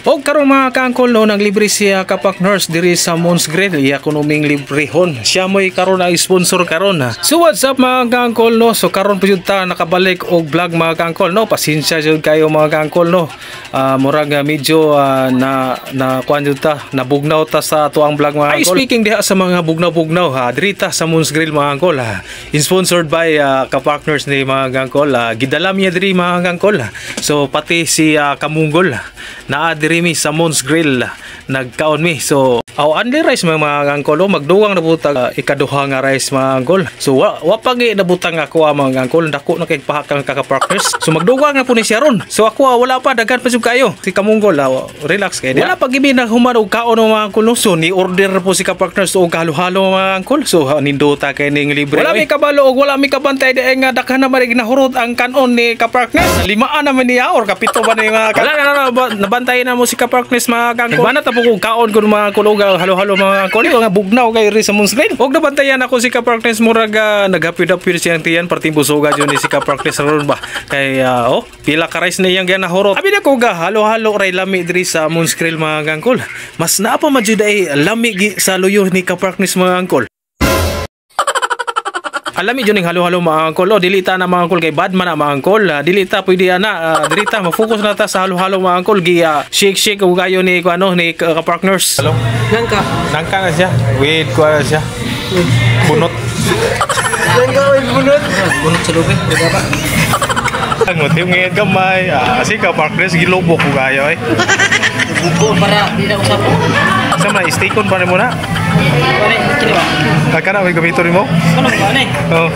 Og karong mga kaangkol no, naglibre siya ka partners diri sa Mons Grill, iya kunoming librehon. Siya mo'y karon ang sponsor karon ha. So what's up mga kaangkol no? So karon pud ta nakabalik og vlog mga kaangkol no. Pasensya jud kayo mga kaangkol no. Murag medyo na kuan jud ta, nabugnaw ta sa tuang vlog mga kaangkol. Speaking diha sa mga bugnaw-bugnaw ha, diri ta sa Mons Grill mga kaangkol ha. Sponsored by ka partners ni mga kaangkol. Gidala niya diri mga kaangkol. So pati si Kamunggol naa diri sa Mons Grill nagkaon mi. So only rice mga angkol magduwang na butang ikaduha nga rice mga angkol. So wa pagi na butang ako mga angkol, dako na kay pahakang kaka-partners. So magduwang na po ni siya ron. So ako wala pa, dagan pa jud kayo si Kamunggol relax kay wala pa gibi na human og kaon mga angkol. So ni order po si ka-partners og halo-halo mga angkol. So nindota kay ning libre. Wala mi kabalo og wala mi kabantay di nga dakhan na marig nahurot ang kanon ni ka-partners. Limaan naman niya or kapito ba ni mga nabantayan na mo si ka-partners mga angkol. Banat po kung kaon ko mga kuluga halo-halo mga angkol nga bugnaw kay ri sa Mons Grill. Og nabantayan ako si ka-partners murag naghapid-hapid siyang tiyan parting busoga jud ni si ka-partners ron ba kay pila ka rice na iyang ganahurot. Abi na ko ga halo-halo ray lami diri sa Mons Grill mga angkol. Mas naa pa man jud ay lami sa luyo ni ka-partners mga angkol. Alami jud ning halo-halo mga angkol. Dilita na mga angkol kay bad man na mga angkol. Dilita pwede ana dilita ma-focus na ta sa halo-halo mga angkol. Shake og gayo ni ni ka-partners. Hello. Nangka na siya. With kuha siya. Bunot. Nangka with bunot. Bunot sa lubi. Diba ba? Ang motiv ngayon kamay. Si ka-partners gilobok og gayo Buko para di na usap. Sama stay con pa mo na. Ano kini ba? Kakana may gamito rin mo? Ano ba ni? Oh.